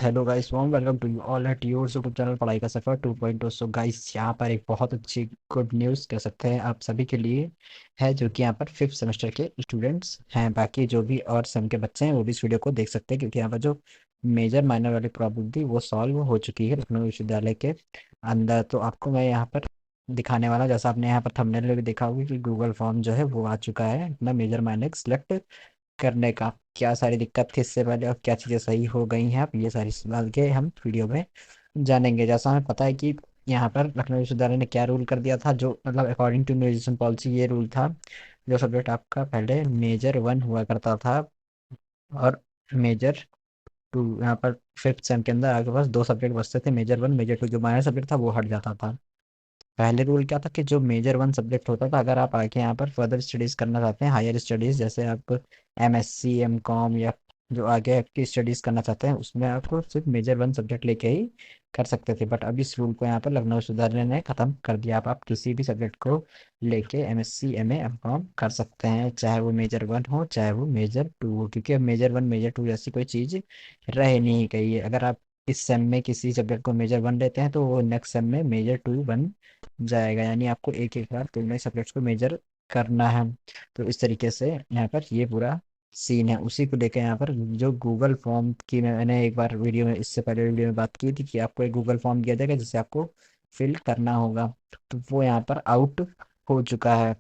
Hello guys, warm welcome to you all at your YouTube channel पढ़ाई का सफर 2.0। So guys, यहाँ पर एक बहुत अच्छी गुड न्यूज़ कह सकते हैं आप सभी के लिए है, जो कि यहाँ पर फिफ्थ सेमेस्टर के स्टूडेंट्स हैं। बाकी जो भी और सेम के बच्चे हैं वो भी इस वीडियो को देख सकते हैं, क्योंकि यहाँ पर जो मेजर माइनर वाली प्रॉब्लम थी वो सॉल्व हो चुकी है लखनऊ विश्वविद्यालय के अंदर। तो आपको मैं यहाँ पर दिखाने वाला, जैसा आपने यहाँ पर थंबनेल में भी देखा होगा कि गूगल फॉर्म जो है वो आ चुका है अपना मेजर माइनर सेलेक्ट करने का। क्या सारी दिक्कत थी इससे पहले और क्या चीज़ें सही हो गई हैं, अब ये सारी सवाल के हम वीडियो में जानेंगे। जैसा हमें पता है कि यहाँ पर लखनऊ विश्वविद्यालय ने क्या रूल कर दिया था, जो मतलब according to new education policy ये रूल था। जो सब्जेक्ट आपका पहले मेजर वन हुआ करता था और मेजर टू, यहाँ पर फिफ्थ सेम के अंदर आपके पास दो सब्जेक्ट बचते थे, मेजर वन मेजर टू। जो माइनर सब्जेक्ट था वो हट जाता था। पहले रूल क्या था कि जो मेजर वन सब्जेक्ट होता था, अगर आप आगे यहाँ पर फर्दर स्टडीज करना चाहते हैं, हायर स्टडीज, जैसे आप एमएससी एमकॉम या जो आगे आपकी स्टडीज करना चाहते हैं, उसमें आपको सिर्फ मेजर वन सब्जेक्ट लेके ही कर सकते थे। बट अब इस रूल को यहाँ पर लखनऊ विश्वविद्यालय ने खत्म कर दिया। आप किसी भी सब्जेक्ट को लेके एमएससी एमए एमकॉम कर सकते हैं, चाहे वो मेजर वन हो चाहे वो मेजर टू हो, क्योंकि अब मेजर वन मेजर टू जैसी कोई चीज़ रह नहीं गई है। अगर आप इस सेम में किसी सब्जेक्ट को मेजर वन लेते हैं तो वो नेक्स्ट सेम में मेजर टू बन जाएगा, यानी आपको एक एक बार दोनों सब्जेक्ट्स को मेजर करना है। तो इस तरीके से यहाँ पर ये पूरा सीन है। उसी को लेकर यहाँ पर जो गूगल फॉर्म की मैंने एक बार वीडियो में, इससे पहले वीडियो में बात की थी कि आपको एक गूगल फॉर्म दिया जाएगा जिसे आपको फिल करना होगा। तो वो यहाँ पर आउट हो चुका है।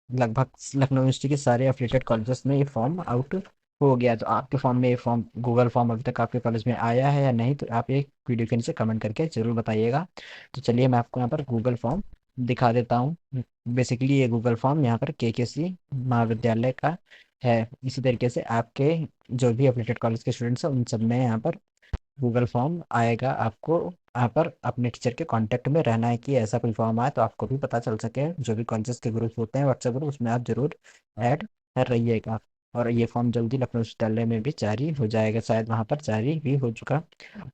लगभग लखनऊ यूनिवर्सिटी के सारे एफिलिएटेड कॉलेजेस में ये फॉर्म आउट हो गया। तो आपके फॉर्म में ये फॉर्म गूगल फॉर्म अभी तक आपके कॉलेज में आया है या नहीं, तो आप ये वीडियो के नीचे कमेंट करके जरूर बताइएगा। तो चलिए मैं आपको यहाँ पर गूगल फॉर्म दिखा देता हूँ। बेसिकली ये गूगल फॉर्म यहाँ पर केकेसी महाविद्यालय का है। इसी तरीके से आपके जो भी एफिलिएटेड कॉलेज के स्टूडेंट्स हैं उन सब में यहाँ पर गूगल फॉर्म आएगा। आपको यहाँ पर अपने टीचर के कांटेक्ट में रहना है कि ऐसा कोई फॉर्म आए, तो आपको भी पता चल सके। जो भी कॉलेजेस के ग्रुप होते हैं व्हाट्सएप ग्रुप, उसमें आप जरूर ऐड कर रहिएगा। और ये फॉर्म जल्दी लखनऊ विश्वविद्यालय में भी जारी हो जाएगा, शायद वहाँ पर जारी भी हो चुका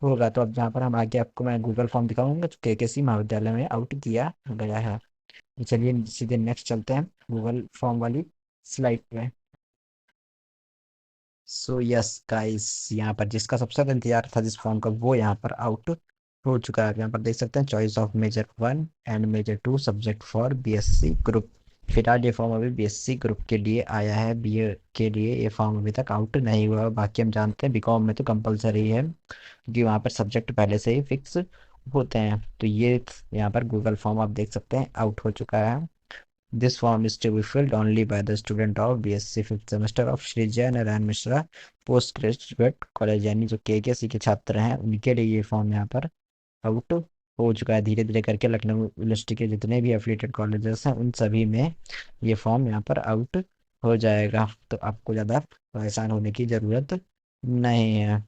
होगा। तो अब जहाँ पर हम आगे आपको मैं गूगल फॉर्म दिखाऊंगा जो केकेसी महाविद्यालय में आउट किया गया है। तो चलिए सीधे नेक्स्ट चलते हैं गूगल फॉर्म वाली स्लाइड पे। सो यस गाइस, यहाँ पर जिसका सबसे ज्यादा इंतजार था जिस फॉर्म का, वो यहाँ पर आउट हो चुका है। आप यहाँ पर देख सकते हैं choice of major one and major two subject for BSc group. फिलहाल ये फॉर्म अभी बीएससी ग्रुप के लिए आया है, बीए के लिए ये फॉर्म अभी तक आउट नहीं हुआ। बाकी हम जानते हैं बीकॉम में तो कंपलसरी है, क्योंकि वहाँ पर सब्जेक्ट पहले से ही फिक्स होते हैं। तो ये यहाँ पर गूगल फॉर्म आप देख सकते हैं आउट हो चुका है। This form is to be filled only by the student of BSc fifth semester of Shri जय Narayan Mishra post graduate college, यानी जो केकेसी के छात्र हैं उनके लिए ये फॉर्म यहाँ पर आउट हो चुका है। धीरे धीरे करके लखनऊ यूनिवर्सिटी के जितने भी एफिलिएटेड कॉलेजेस हैं उन सभी में ये फॉर्म यहाँ पर आउट हो जाएगा। तो आपको ज़्यादा परेशान होने की ज़रूरत नहीं है।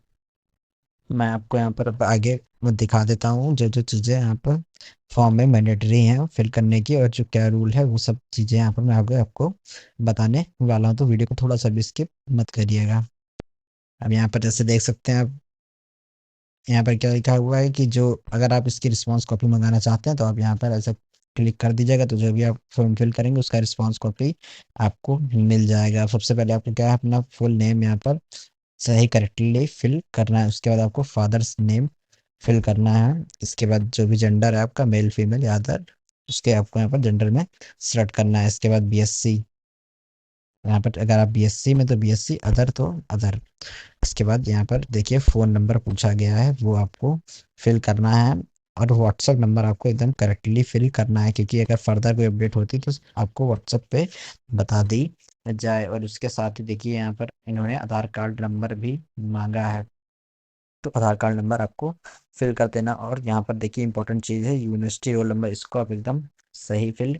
मैं आपको यहाँ पर अब आगे मैं दिखा देता हूँ जो जो चीज़ें यहाँ पर फॉर्म में मैंडेटरी हैं फिल करने की, और जो क्या रूल है वो सब चीज़ें यहाँ पर मैं आगे आपको बताने वाला हूँ। तो वीडियो को थोड़ा सा भी स्किप मत करिएगा। अब यहाँ पर जैसे देख सकते हैं, अब यहाँ पर क्या लिखा हुआ है कि जो अगर आप इसकी रिस्पॉन्स कॉपी मंगाना चाहते हैं तो आप यहाँ पर ऐसा क्लिक कर दीजिएगा। तो जो भी आप फॉर्म फिल करेंगे उसका रिस्पॉन्स कॉपी आपको मिल जाएगा। सबसे पहले आपको क्या है, अपना फुल नेम यहाँ पर सही करेक्टली फिल करना है। उसके बाद आपको फादर्स नेम फिल करना है। इसके बाद जो भी जेंडर है आपका, मेल फीमेल या अदर, उसके आपको यहाँ पर जेंडर में सेलेक्ट करना है। इसके बाद बीएससी, यहाँ पर अगर आप बीएससी में तो बीएससी, अदर तो अदर। इसके बाद यहाँ पर देखिए फ़ोन नंबर पूछा गया है, वो आपको फिल करना है। और व्हाट्सएप नंबर आपको एकदम करेक्टली फिल करना है, क्योंकि अगर फर्दर कोई अपडेट होती तो आपको व्हाट्सएप पे बता दी जाए। और उसके साथ ही देखिए यहाँ पर इन्होंने आधार कार्ड नंबर भी मांगा है, तो आधार कार्ड नंबर आपको फिल कर देना। और यहाँ पर देखिए इंपॉर्टेंट चीज़ है यूनिवर्सिटी रोल नंबर, इसको आप एकदम सही फिल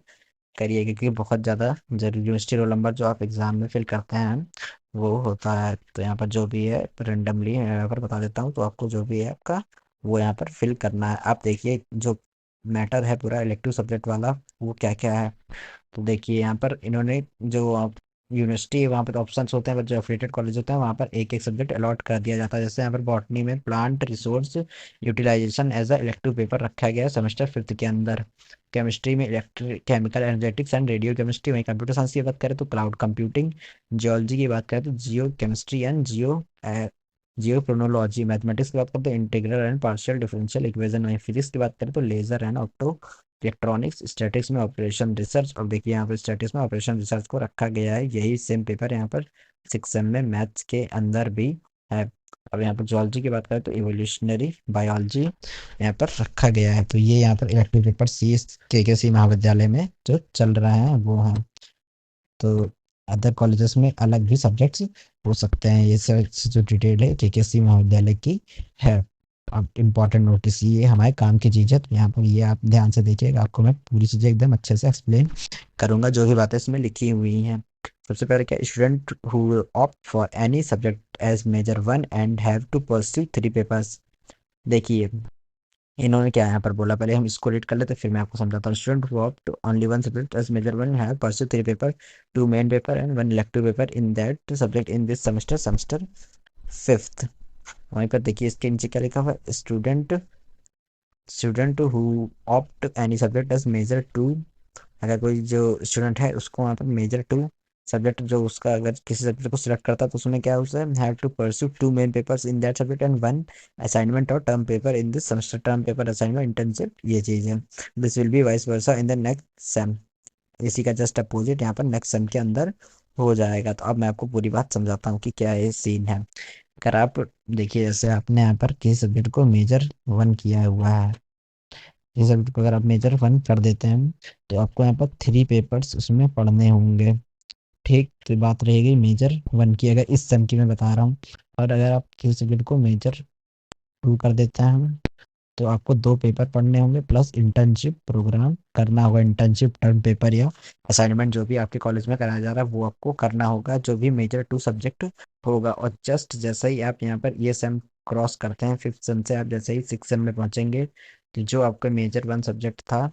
करिए, क्योंकि बहुत ज़्यादा जरूरी यूनिवर्सिटी रोल नंबर जो आप एग्ज़ाम में फिल करते हैं वो होता है। तो यहाँ पर जो भी है रेंडमली मैं यहाँ पर बता देता हूँ, तो आपको जो भी है आपका वो यहाँ पर फिल करना है। आप देखिए जो मैटर है पूरा इलेक्टिव सब्जेक्ट वाला वो क्या क्या है। तो देखिए यहाँ पर इन्होंने जो यूनिवर्सिटी वहाँ पर ऑप्शंस होते हैं, पर जो एफिलिएटेड कॉलेज होते हैं वहाँ पर एक एक सब्जेक्ट अलॉट कर दिया जाता है। जैसे यहाँ पर बॉटनी में plant resource utilization as a elective paper रखा गया है सेमेस्टर फिफ्थ के अंदर। केमिस्ट्री में electric chemical energetics and radio chemistry, वहीं कंप्यूटर साइंस की बात करें तो क्लाउड कंप्यूटिंग, जियोलॉजी की बात करें तो geo chemistry and geo geochronology, mathematics की बात करें तो integral and partial differential equation, वहीं फिजिक्स की बात करें तो laser and opto electronics, statistics में ऑपरेशन रिसर्च। और देखिए यहाँ पर स्टैटिक्स में ऑपरेशन रिसर्च को रखा गया है, यही सेम पेपर यहाँ पर 6 में मैथ्स के अंदर भी है। अब यहाँ पर जोलॉजी की बात करें तो इवोल्यूशनरी बायोलॉजी यहाँ पर रखा गया है। तो ये यहाँ पर इलेक्टिव पेपर सी के सी महाविद्यालय में जो चल रहा है वो है। तो अदर कॉलेजेस में अलग भी सब्जेक्ट्स हो सकते हैं। ये सब जो डिटेल है केकेसी महाविद्यालय की है। अब इम्पोर्टेंट नोटिस, ये हमारे काम की चीज़ है, तो यहाँ पर ये आप ध्यान से देखिएगा, आपको मैं पूरी चीज़ें एकदम अच्छे से एक्सप्लेन करूँगा जो भी बातें इसमें लिखी हुई हैं। सबसे पहले क्या, student who opt for any subject as major one and have to pursue 3 papers. देखिए इन्होंने क्या यहाँ पर बोला, पहले हम इसको रीड कर लेते फिर मैं आपको समझाता हूँ। Student who opt only one subject as major one have pursue 3 paper, 2 main paper and 1 elective paper in that subject in this semester, semester fifth. वहीं पर देखिए इसके नीचे क्या लिखा हुआ है, student who opt any subject as major two. अगर कोई जो स्टूडेंट है उसको वहाँ पर मेजर टू सब्जेक्ट, जो उसका अगर किसी सब्जेक्ट को सिलेक्ट करता है तो उसमें क्या उसे have to pursue 2 main papers in that subject and 1 assignment और term paper in this semester, term paper assignment internship, ये चीज़ है। This will be vice versa in the next sem. इसी का जस्ट अपोजिट यहाँ पर नेक्स्ट सेम के अंदर हो जाएगा। तो अब मैं आपको पूरी बात समझाता हूँ कि क्या ये सीन है। अगर आप देखिए, जैसे आपने यहाँ पर किसी सब्जेक्ट को मेजर वन किया हुआ है, इस सब्जेक्ट को अगर आप मेजर वन कर देते हैं तो आपको यहाँ पर 3 पेपर्स उसमें पढ़ने होंगे। ठीक, तो बात रहेगी मेजर वन की, अगर इस सेम की मैं बता रहा हूँ। और अगर आप किसी सब्जेक्ट को मेजर टू कर देते हैं तो आपको 2 पेपर पढ़ने होंगे प्लस इंटर्नशिप प्रोग्राम करना होगा। इंटर्नशिप टर्म पेपर या असाइनमेंट जो भी आपके कॉलेज में कराया जा रहा है वो आपको करना होगा, जो भी मेजर टू सब्जेक्ट होगा। और जस्ट जैसे ही आप यहाँ पर ये सेम क्रॉस करते हैं, 5th सेम से आप जैसे ही 6th सेम में पहुंचेंगे तो जो आपका मेजर वन सब्जेक्ट था,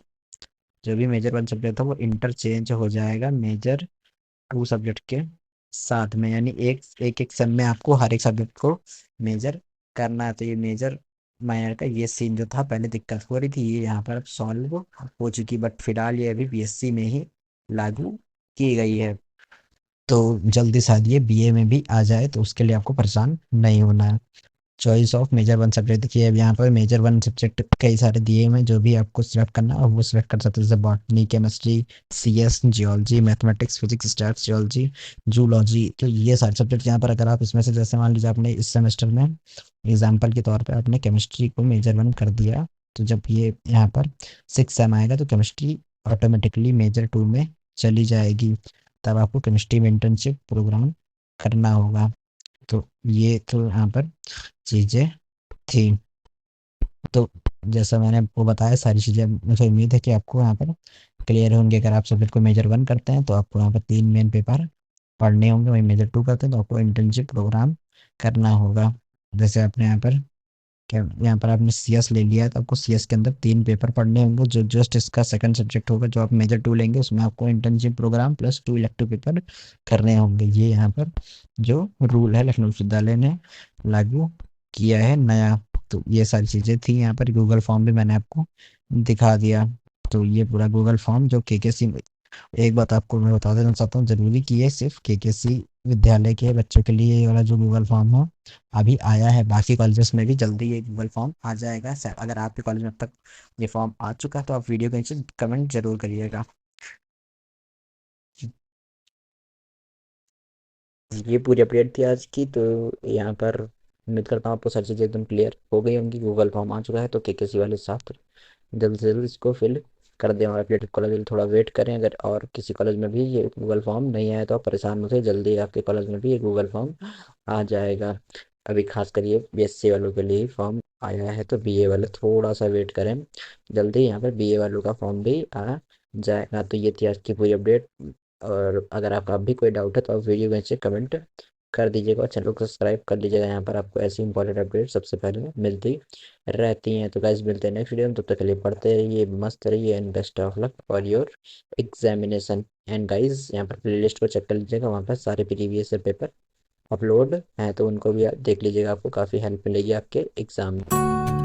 जो भी मेजर वन सब्जेक्ट था वो इंटरचेंज हो जाएगा मेजर टू सब्जेक्ट के साथ में। यानी एक एक एक सेम में आपको हर एक सब्जेक्ट को मेजर करना है। तो ये मेजर माइनर का ये सीन जो था, पहले दिक्कत हो रही थी, ये यहाँ पर अब सॉल्व हो चुकी। बट फिलहाल ये अभी बीएससी में ही लागू की गई है। तो जल्दी शायद ये बीए में भी आ जाए, तो उसके लिए आपको परेशान नहीं होना है। Choice of major one subject, देखिए अब यहाँ पर मेजर वन सब्जेक्ट कई सारे दिए हुए हैं, जो भी आपको सिलेक्ट करना है वो सिलेक्ट कर सकते हैं। जैसे botany, chemistry, CS, geology, mathematics, physics, stats, geology, zoology. तो ये सारे सब्जेक्ट यहाँ पर अगर आप इसमें से, जैसे मान लीजिए आपने इस सेमेस्टर में एग्जाम्पल के तौर पर आपने केमिस्ट्री को मेजर वन कर दिया, तो जब ये यहाँ पर 6 सेम आएगा तो केमिस्ट्री ऑटोमेटिकली मेजर टू में चली जाएगी। तब आपको केमिस्ट्री में इंटर्नशिप प्रोग्राम करना होगा। तो ये तो यहाँ पर चीज़ें थी। तो जैसा मैंने आपको बताया सारी चीज़ें, मुझे उम्मीद है कि आपको यहाँ पर क्लियर होंगे। अगर आप सब्जेक्ट को मेजर वन करते हैं तो आपको यहाँ पर 3 मेन पेपर पढ़ने होंगे, वहीं मेजर टू करते हैं तो आपको इंटर्नशिप प्रोग्राम करना होगा। जैसे आपने यहाँ पर क्या, यहाँ पर आपने सीएस ले लिया है तो आपको सीएस के अंदर 3 पेपर पढ़ने होंगे, जो जस्ट इसका सेकंड सब्जेक्ट होगा। जो आप मेजर टू लेंगे उसमें आपको internship program plus 2 elective paper करने होंगे। ये यहाँ पर जो रूल है लखनऊ विश्वविद्यालय ने लागू किया है नया। तो ये सारी चीज़ें थी। यहाँ पर गूगल फॉर्म भी मैंने आपको दिखा दिया। तो ये पूरा गूगल फॉर्म जो केकेसी, एक बात आपको मैं बता देना चाहता हूँ जरूरी, कि ये सिर्फ केकेसी विद्यालय के बच्चों के लिए ये वाला जो गूगल फॉर्म हो अभी आया है। बाकी कॉलेजेस में भी जल्दी ये गूगल फॉर्म आ जाएगा। अगर आपके कॉलेज में अब तक ये फॉर्म आ चुका है तो आप वीडियो के नीचे कमेंट जरूर करिएगा। ये पूरी अपडेट थी आज की। तो यहाँ पर उम्मीद करता हूँ आपको सारी चीज़ें एकदम क्लियर हो गई होंगी। गूगल फॉर्म आ चुका है तो केकेसी वाले छात्र जल्द से जल्द इसको फिल कर दें और अपडेटेड कॉलेज में थोड़ा वेट करें। अगर और किसी कॉलेज में भी ये गूगल फॉर्म नहीं आया तो आप परेशान मत होइए, जल्दी आपके कॉलेज में भी ये गूगल फॉर्म आ जाएगा। अभी खास कर ये बीएससी वालों के लिए फॉर्म आया है, तो बीए वाले थोड़ा सा वेट करें, जल्दी यहाँ पर बीए वालों का फॉर्म भी आ जाएगा। तो ये थी आज की पूरी अपडेट। और अगर आपका अब भी कोई डाउट है तो आप वीडियो में नीचे कमेंट कर दीजिएगा और चैनल को सब्सक्राइब कर लीजिएगा। यहाँ पर आपको ऐसी इंपॉर्टेंट अपडेट सबसे पहले मिलती रहती हैं। तो गाइस मिलते हैं नेक्स्ट वीडियो में, तब तक के लिए पढ़ते रहिए, मस्त रहिए and best of luck for your examination. And guys यहाँ पर प्लेलिस्ट को चेक कर लीजिएगा, वहाँ पर सारे प्रीवियस पेपर अपलोड हैं तो उनको भी आप देख लीजिएगा, आपको काफ़ी हेल्प मिलेगी आपके एग्जाम में।